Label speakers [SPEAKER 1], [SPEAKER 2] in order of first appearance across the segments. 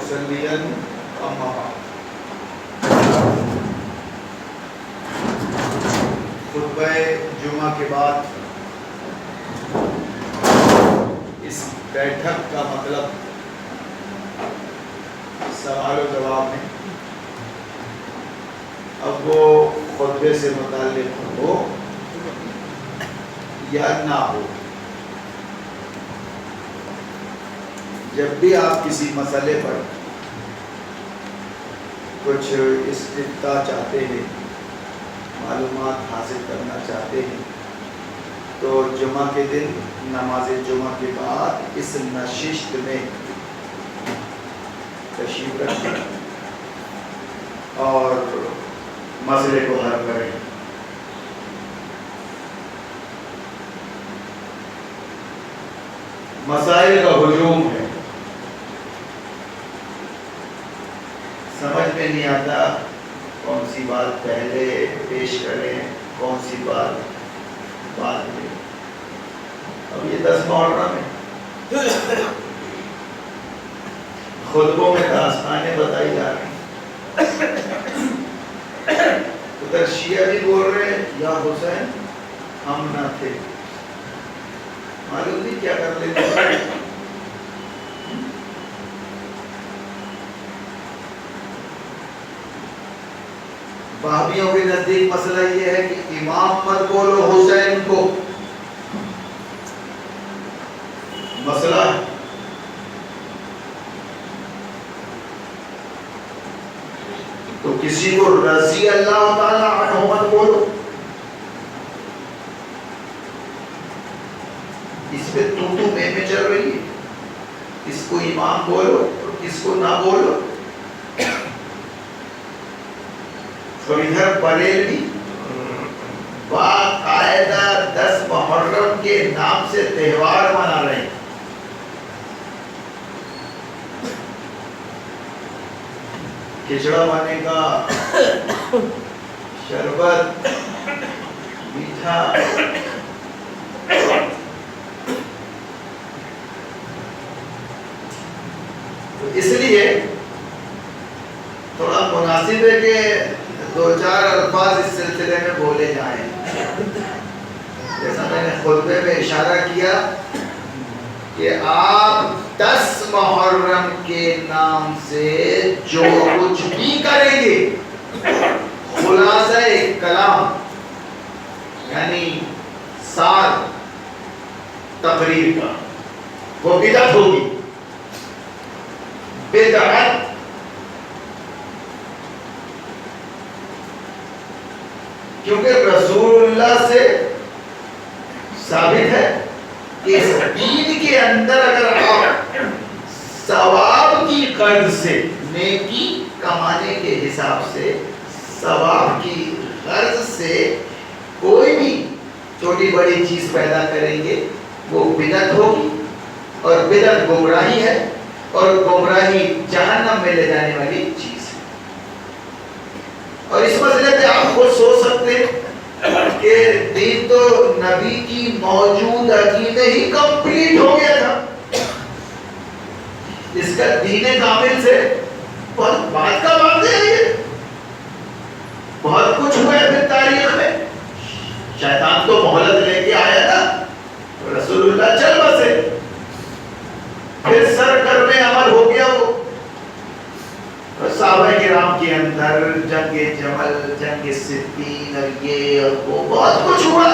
[SPEAKER 1] مصليا أما بعد خطبہ جمعہ کے بعد اس بیٹھک کا مطلب سوال و جواب ہے. اب وہ خطبے سے متعلق ہو یا نہ ہو، جب بھی آپ کسی مسئلے پر کچھ استفتا چاہتے ہیں، معلومات حاصل کرنا چاہتے ہیں، تو جمعہ کے دن نماز جمعہ کے بعد اس نشست میں تشریف رکھیں اور مسئلے کو حل کریں. مسائل کا ہجوم ہے، سمجھ میں نہیں آتا کون سی بات پہلے پیش کریں، کون سی بات بعد میں. اب یہ 10 محرم ہے، خطبوں میں داستانیں بتائی جا رہی ہیں. ادھر شیعہ بھی بول رہے ہیں یا حسین ہم نہ تھے، معلوم نہیں کیا کر لیتے. وہابیوں کے نزدیک مسئلہ یہ ہے کہ امام مت بولو حسین کو، مسئلہ تو کسی کو رضی اللہ تعالی عنہ مت بولو. اس پہ تو میں چل رہی ہے، کس کو امام بولو اور کس کو نہ بولو. تو ادھر بریلوی باقاعدہ 10 محرم کے نام سے تہوار منا رہے ہیں. کھچڑا بنے گا، شربت، میٹھا، اس لیے تھوڑا مناسب ہے کہ 2-4 الفاظ اس سلسلے میں بولے جائیں. جیسا میں نے خطبے میں اشارہ کیا کہ آپ 10 محرم کے نام سے جو کچھ بھی کریں گے، خلاصہ کلام یعنی سال تقریر کا، وہ بدعت ہوگی. بدعت کیونکہ رسول اللہ سے ثابت ہے کہ اس دین کے اندر اگر آپ ثواب کی غرض سے، نیکی کمانے کے حساب سے، ثواب کی غرض سے کوئی بھی چھوٹی بڑی چیز پیدا کریں گے، وہ بدعت ہوگی، اور بدعت گمراہی ہے، اور گمراہی جہنم میں لے جانے والی چیز ہے. اور اس مسئلے پہ آپ خود سوچ سکتے ہیں کہ دین تو نبی کی موجود عقیدے ہی کمپلیٹ ہو گیا تھا. اس کا دین کامل سے بہت بات کا واقعہ ہے. یہ بہت کچھ ہوا ہے پھر تاریخ میں. شیطان تو مہلت لے کے آیا نا، رسول اللہ چل بسے، پھر سر کر میں عمل ہو گیا. وہ صحابہ کرام کے اندر جنگ جمل، جنگ صفین، اور یہ اور وہ بہت کچھ ہوا.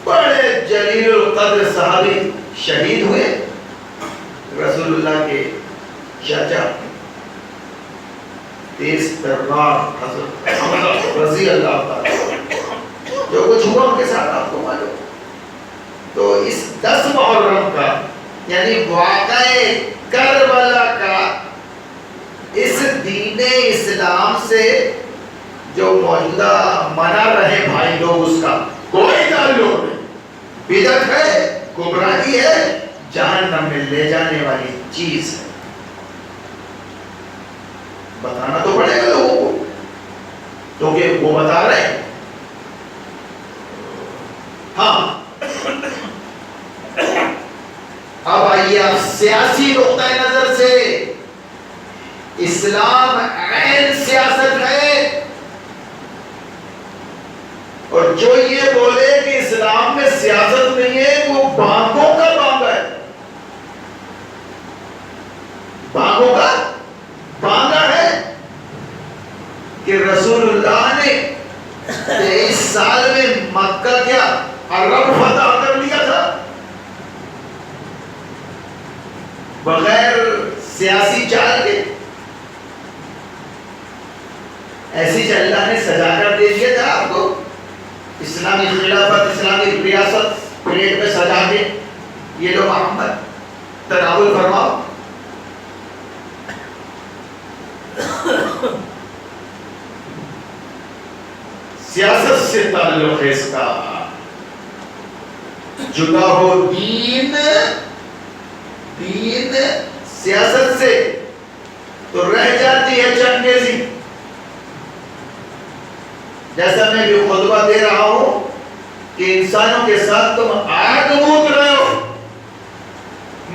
[SPEAKER 1] بڑے جلیل القدر صحابی شہید ہوئے. رسول اللہ کے چاچا تیز تربار حضرت حمزہ رضی اللہ تعالی، جو کچھ ہوا ان کے ساتھ آپ کو معلوم. تو اس 10 محرم کا یعنی واقعہ کربلا کا اس دین اسلام سے جو موجودہ منا رہے بھائی لوگ، اس کا کوئی تعلق نہیں. بدعت ہے، گمراہی ہے، جہنم میں لے جانے والی چیز ہے. بتانا تو پڑے گا لوگوں کو، کیونکہ وہ بتا رہے ہیں. ہاں اب آئیے آپ سیاسی نقطہ نظر سے، اسلام عین سیاست ہے، اور جو یہ بولے کہ اسلام میں سیاست نہیں ہے وہ بانگوں کا بانگا ہے، بانگوں کا بانگا ہے کہ رسول اللہ نے 23 سال میں مکہ کیا عرب فتح کر لیا تھا بغیر سیاسی چال کے، ایسی اللہ نے سجا کر دے دیا تھا آپ کو، اسلامی خلافت، اسلامی ریاست پلیٹ میں سجا کے یہ لو محمد تناول فرماؤ۔ سیاست سے تعلق ہے اس کا، جدا ہو دین سیاست سے تو رہ جاتی ہے چنگیزی۔ جیسا میں بھی خطبہ دے رہا ہوں کہ انسانوں کے ساتھ تم آگ موت رہے ہو،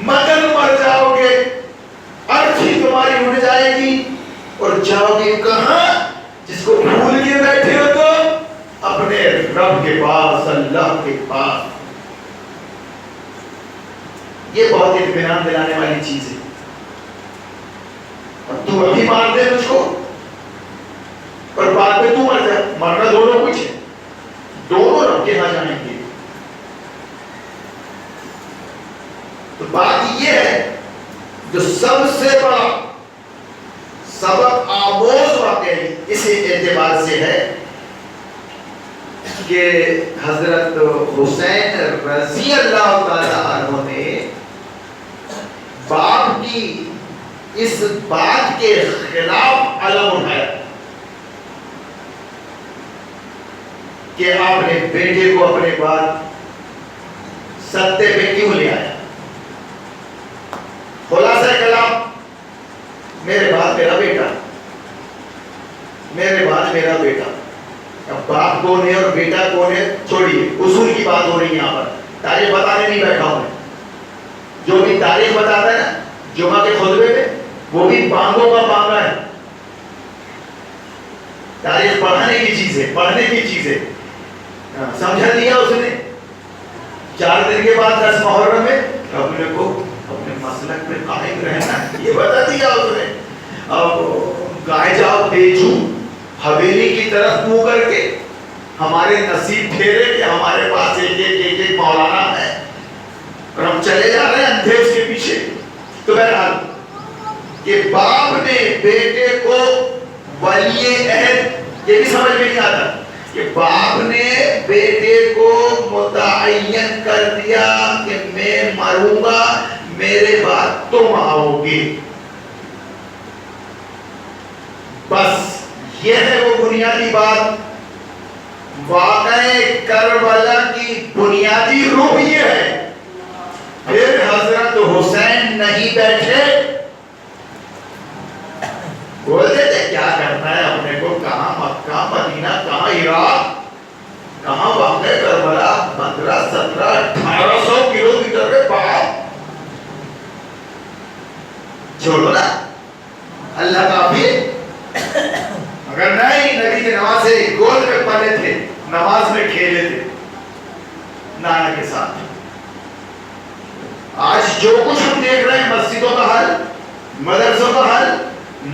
[SPEAKER 1] مگر مر جاؤ گے، ارتھی تمہاری اڑ جائے گی اور جاؤ گے کہاں؟ جس کو بھول کے بیٹھے ہو تو اپنے رب کے پاس، اللہ کے پاس۔ یہ بہت اطمینان دلانے والی چیز ہے۔ اور تو ابھی مار دے مجھ کو اور بعد میں تو مر جائے، مرنا دونوں کچھ ہے، دونوں رب کے ہاں جائیں گے۔ تو بات یہ ہے جو سب سے بڑا سبق آموز واقعی اس اعتبار سے ہے کہ حضرت حسین رضی اللہ تعالی عنہ نے باپ کی اس بات کے خلاف علم اٹھایا کہ آپ نے بیٹے کو اپنے بعد ستے پہ کیوں لے آیا؟ خلاصہ کلام، میرے بعد میرا بیٹا، میرے بعد میرا بیٹا۔ اب باپ کون ہے اور بیٹا کون ہے چھوڑیے، اصول کی بات ہو رہی ہے یہاں پر، تاریخ بتانے نہیں بیٹھا ہوں میں۔ جو بھی تاریخ بتاتا ہے نا جمعہ کے خطبے میں، وہ بھی بانگوں کا بانگا ہے۔ تاریخ پڑھانے کی چیز ہے، پڑھنے کی چیز ہے۔ سمجھا دیا اس نے 4 دن کے بعد 10 محرم میں اپنے کو اپنے مسلک پہ قائم رہنا، یہ بتا دیا اس نے۔ اب گائے جاؤ بیچو حویلی کی طرف منہ کر کے، ہمارے نصیب پھیرے کہ ہمارے پاس ایک مولانا ہے اور ہم چلے جا رہے ہیں اندھے اس کے پیچھے۔ تو بہرحال کہ باپ نے بیٹے کو ولی عہد، یہ بھی سمجھ میں نہیں آتا کہ باپ نے بیٹے کو متعین کر دیا کہ میں مروں گا، میرے بعد تم آؤ گے۔ بس یہ ہے وہ بنیادی بات۔ واقعہ کربلا کی بنیادی روح یہ ہے۔ پھر حضرت حسین نہیں بیٹھے، بولتے تھے کیا کرنا ہے اپنے کو، کہاں مکہ مدینہ، کہاں عراق، کہاں واقع کربلا، 15 17 1800 کلومیٹر کے بعد چھوڑو نا، اللہ کافی۔ اگر نہیں، نبی کی نمازیں گود میں پڑھے تھے، نماز میں کھیلے تھے نانا کے ساتھ۔ آج جو کچھ ہم دیکھ رہے ہیں، مسجدوں کا حال، مدرسوں کا حال،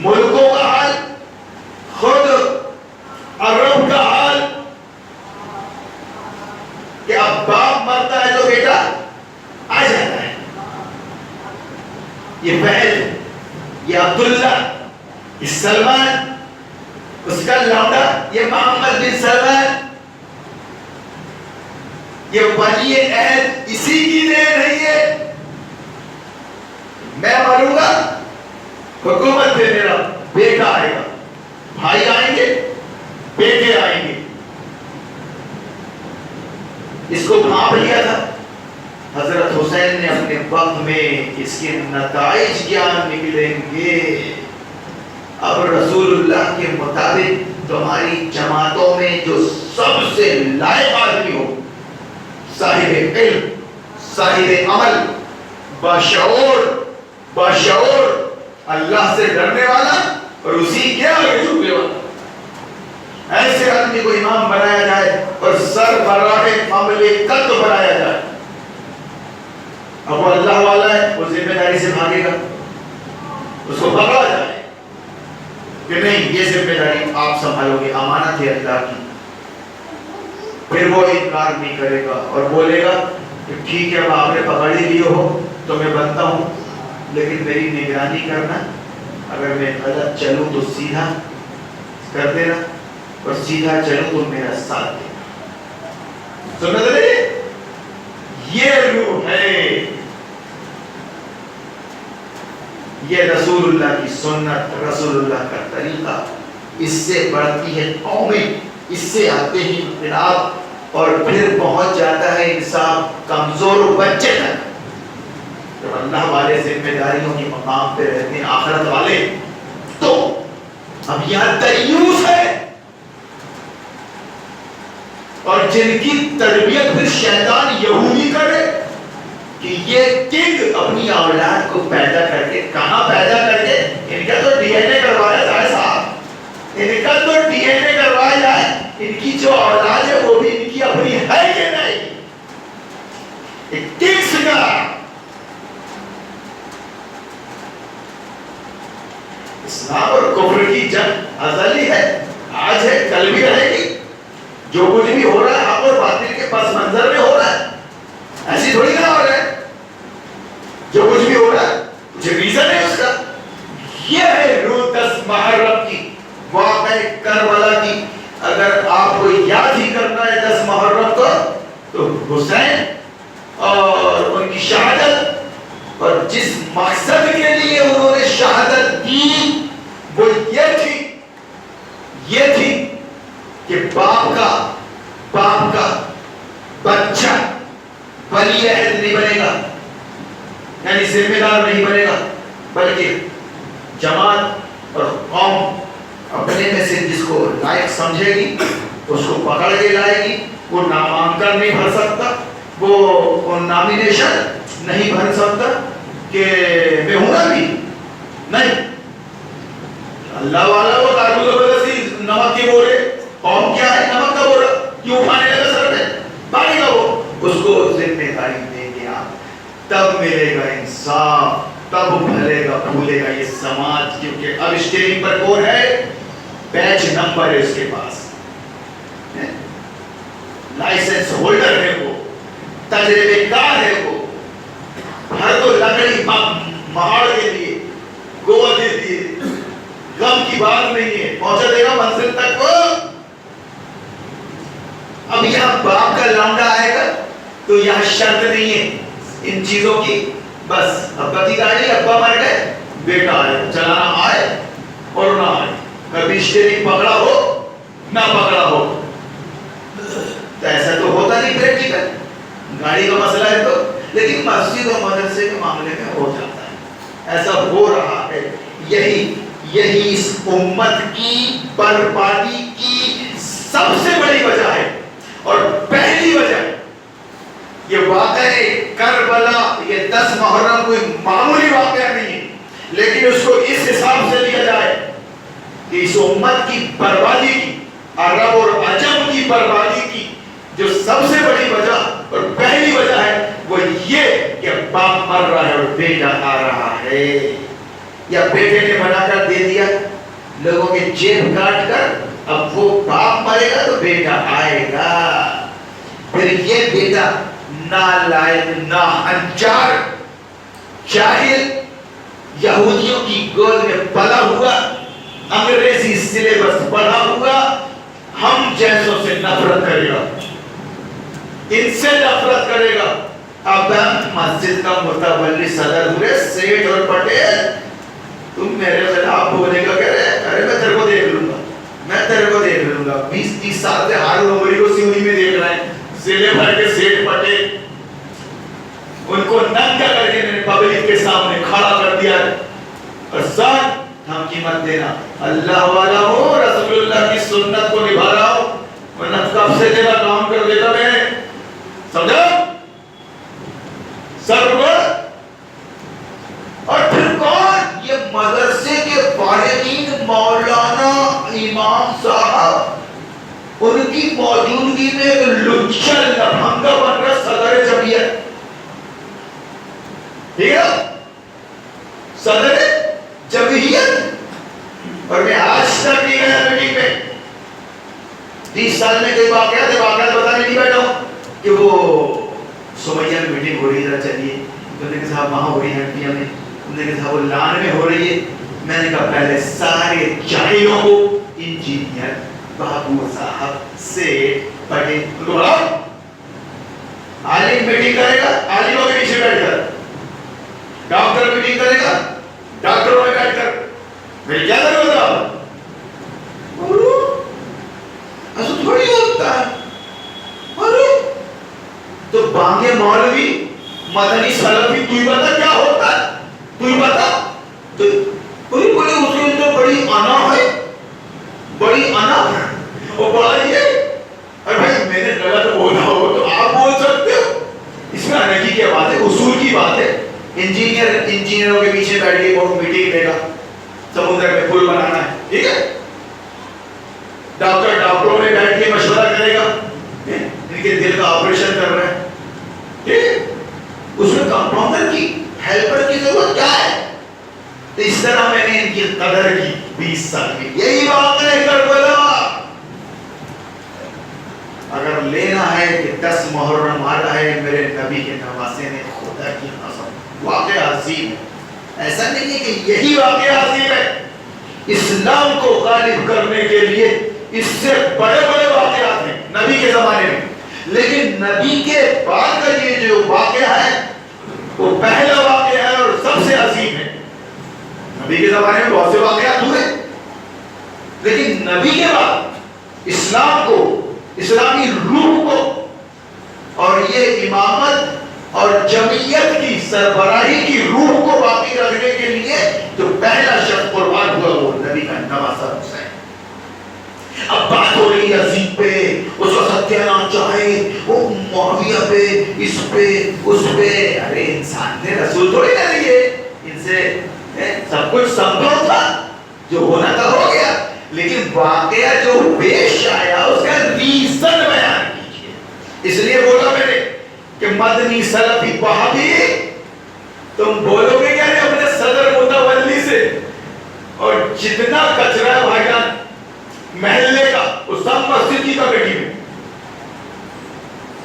[SPEAKER 1] ملکوں کا حال، خود عرب کا حال، کہ اب باپ مرتا ہے تو بیٹا آ جاتا ہے۔ یہ فہد، یہ عبداللہ، یہ سلمان، اس کا لونڈا یہ محمد بن سلمان، یہ ولی عہد اسی کی دین ہے۔ یہ میں مروں گا، حکومت پہ میرا بیٹا آئے گا، بھائی آئیں گے، بیٹے آئیں گے۔ اس کو بھانپ لیا تھا حضرت حسین نے اپنے وقت میں، اس کے نتائج کیا نکلیں گے۔ اب رسول اللہ کے مطابق تمہاری جماعتوں میں جو سب سے لائق آدمی ہو، صاحب علم، صاحب عمل، بشعور اللہ سے ڈرنے والا اور اسی کے آگے جھکنے والا. ایسے آدمی کو امام بنایا جائے اور سربراہ مملکت بنایا جائے. اب وہ اللہ والا ہے, وہ ذمہ داری سے بھاگے گا, اس کو پکڑا جائے کہ نہیں یہ ذمہ داری آپ سنبھالو گے, امانت ہے اللہ کی. پھر وہ انکار نہیں کرے گا اور بولے گا کہ ٹھیک ہے اب آپ نے پکڑ ہی لیے ہو تو میں بنتا ہوں, لیکن میری نگرانی کرنا, اگر میں غلط چلوں تو سیدھا کر دینا اور سیدھا چلوں تو میرا ساتھ دینا. سنت رہے, یہ روح ہے, یہ رسول اللہ کی سنت, رسول اللہ کا طریقہ. اس سے بڑھتی ہے قومیں, اس سے آتے ہیں انقلاب, اور پھر پہنچ جاتا ہے انسان کمزور بچے تک. جب اللہ والے ذمہ داریوں کے مقام پہ رہتے ہیں, آخرت والے, تو اب یہاں دیوس ہے, اور جن کی تربیت پھر شیطان یہودی کرے کہ یہ کنگ اپنی اولاد کو پیدا کر کے, کہاں پیدا کر کے, ان کا تو ڈی این اے کروایا جائے صاحب, ان کا تو ڈی این اے کروایا جائے, ان کی جو اولاد ہے وہ بھی ان کی اپنی ہے کہ نہیں. ایک کنگز کا اسلام اور کفر کی جنگ ازلی ہے, آج ہے کل بھی رہے گی. جو کچھ بھی ہو رہا ہے حق اور باطل کے پس منظر میں ہو رہا ہے, ایسی تھوڑی نہ ہو رہا ہے. جو کچھ بھی ہو رہا ہے کچھ ریزن ہے اس کا. یہ ہے روح 10 محرم کی, واقعہ کربلا کی. اگر آپ کو یاد ہی کرنا ہے 10 محرم کو, تو حسین اور ان کی شہادت, اور جس مقصد کے لیے انہوں نے شہادت دی وہ یہ تھی کہ باپ کا بچہ ولی عہد نہیں بنے گا, یعنی ذمہ دار نہیں بنے گا, بلکہ جماعت اور قوم اپنے میں سے جس کو لائق سمجھے گی اس کو پکڑ کے لائے گی. وہ نامانکن نہیں بھر سکتا, وہ نامینیشن نہیں بھر سکتا کہ میں ہوں گا بھی نہیں. اللہ والا وہ دارو زبردستی نمک کی بورے, قوم کیا ہے نمک کا بورا, کیوں کھانے لگا سر میں, پانی کا وہ, اس کو ذمہ داری دیں گے آپ, تب ملے گا انصاف, تب بھلے گا پھولے گا یہ سماج. کیونکہ اب اسٹیئرنگ پر کون ہے, بیچ نمبر ہے اس کے پاس, لائسنس ہولڈر ہے وہ, تجربے کار ہے وہ, ہر کو لکڑی مہاڑ کے لیے, گوہ کے لیے, غم کی بات نہیں ہے, پہنچا دے گا منزل تک وہ. اب یہاں باپ کا لانڈا آئے گا تو یہاں شرط نہیں ہے ان چیزوں کی, بس ابا کی گاڑی, ابا مر گئے, بیٹا آئے, چلانا آئے اور نہ آئے, کبھی اسٹیئرنگ پکڑا ہو نہ پکڑا ہو. تو ایسا تو ہوتا نہیں پریکٹیکل, گاڑی کا مسئلہ ہے تو, لیکن مسجد و مدرسے کے معاملے میں ہو جاتا ہے, ایسا ہو رہا ہے. یہی اس امت کی بربادی کی سب سے بڑی وجہ ہے, اور پہلی وجہ ہے یہ واقعہ کربلا. یہ 10 محرم کوئی معمولی واقعہ نہیں ہے, لیکن اس کو اس حساب سے لیا جائے کہ اس امت کی بربادی کی, عرب اور عجم کی بربادی کی جو سب سے بڑی وجہ اور پہلی وجہ ہے وہ یہ کہ باپ مر رہا ہے اور بیٹا آ رہا ہے, یا بیٹے نے بنا کر دے دیا لوگوں کے جیب کاٹ کر, اب وہ باپ مرے گا تو بیٹا آئے گا. پھر یہ بیٹا نالائق, ناہنچار, جاہل, یہودیوں کی گود میں پلا ہوا, انگریزی سلیبس پڑھا ہوا, ہم جیسوں سے نفرت کرے گا, ان سے نفرت کرے گا. اب مسجد کا متولی صدر ہوئے, سیٹ اور پٹیل, تم میرے خلاف بولے گا, کہہ رہے ارے میں تیرے کو دیکھ لوں گا, میں تیرے کو دیکھ لوں گا. 20-30 سال سے ہارون عمری کو سیونی میں دیکھ رہے ہیں, ضلع بھر کے سیٹ پٹیل, ان کو ننگا کر کے میں نے پبلک کے سامنے کھڑا کر دیا ہے. اور ساتھ دھمکی مت دینا, اللہ والا ہو, رسول اللہ کی سنت کو نبھا رہا ہو, ورنہ کب سے تیرا کام کر دیتا میں, سمجھا, سر پر ان کی موجودگی میں ایک لچا لفنگا بن رہا صدر جمعیت. ٹھیک ہے صدر جمعیت. اور میں آج تک نہیں گیا میٹنگ میں. 30 سال میں کئی واقعات بتانے نہیں بیٹھا ہوں کہ وہ سمیہ میں میٹنگ ہو رہی ہے چلیے. انہوں نے کہا صاحب وہاں ہو رہی ہے انڈیا میں. انہوں نے کہا وہ لان میں ہو رہی ہے. میں نے کہا پہلے سارے جاہلوں کو انجینئر بابو صاحب سے پڑھے. عالم میٹنگ کرے گا عالموں کے پیچھے بیٹھ کر. ڈاکٹر میٹنگ کرے گا ڈاکٹروں میں بیٹھ کر. میری کیا ضرورت ہے؟ ایسا تھوڑی ہوتا ہے. تو بانگے مولوی مدنی سلفی تو ہی بتا کیا ہوتا ہے. تو ہی بتا. تو کوئی بولے اس کے اندر بڑی انا ہے بڑی انا ہے وہ بڑا یہ. اور بھائی میں نے غلط بولا ہو تو آپ بول سکتے ہو. اس میں انگی کی بات ہے اصول کی بات ہے. انجینئروں کے پیچھے بیٹھ کے بہت میٹنگ دے گا سمندر میں پل بنانا ہے. ٹھیک ہے ڈاکٹروں میں بیٹھ کے مشورہ کرے گا ان کے دل کا آپریشن کر رہے ہیں. ٹھیک ہے اس میں کمپاؤنڈر کی ہیلپر کی ضرورت کیا ہے. تو اس طرح میں نے ان کی قدر کی 20 سال کی. یہی بات ہے کربلا. اگر لینا ہے کہ 10 محرم آ رہا ہے میرے نبی کے نواسے نے خدا کی قسم واقعہ عظیم ہے. ایسا نہیں ہے کہ یہی واقعہ عظیم ہے. اسلام کو غالب کرنے کے لیے اس سے بڑے بڑے واقعات ہیں نبی کے زمانے میں. لیکن نبی کے بعد کا یہ جو واقعہ ہے وہ پہلا واقعہ ہے اور سب سے عظیم ہے. نبی کے زمانے میں بہت سے واقعات ہوئے لیکن نبی کے بعد اسلام کو اسلامی روح کو اور یہ امامت اور جمعیت کی سربراہی کی روح کو باقی رکھنے کے لیے جو پہلا شخص قربان ہوا وہ نبی کا نواسہ حسین. اب بات ہو رہی یزید پہ اس کا ستیہ نام چاہے وہ معاویہ پہ اس پہ اس پہ. ارے انسان نے رسول تھوڑی نہ لیے. ان سے سب کچھ سمبھو تھا جو ہونا تھا ہو گیا. لیکن واقعہ جو پیش آیا اس کا ریزن بیان کیجیے. اس لیے بولا میں نے کہ مدنی سلفی وہابی تم بولو گے کیا نہیں اپنے صدر متولی سے. اور جتنا کچرا ہے بھائی جان محلے کا اس سب مسجد کی کمیٹی میں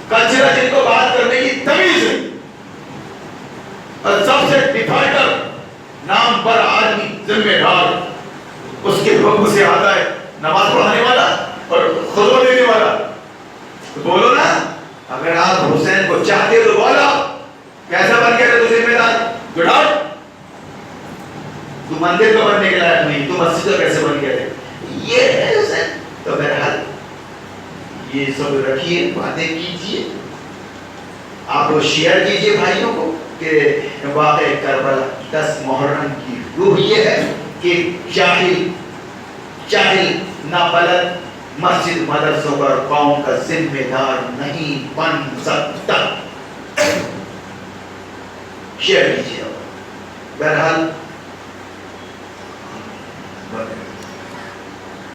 [SPEAKER 1] کچرا جن کو بات کرنے کی تمیز ہے. اور سب سے ڈیفالٹر نام پر آدمی ذمہ دار اس کے حکم سے آتا ہے نماز پڑھانے والا اور خطبہ دینے والا. تو بولو نا اگر آپ حسین کو چاہتے ہو تو بولو کیسا بن گیا تو ذمہ دار. Good out. تو مندر کو بننے کے لائق نہیں تو مسجد کا کیسے بن گیا تھے. یہ ہے حسین. تو بہرحال یہ سب رکھیے باتیں کیجیے آپ شیئر کیجیے بھائیوں کو کہ واقع کربلا 10 محرم کی روح یہ ہے کہ جاہل نابلد مسجد مدرسوں پر قوم کا ذمہ دار نہیں بن سکتا. شیئر کیجیے. بہرحال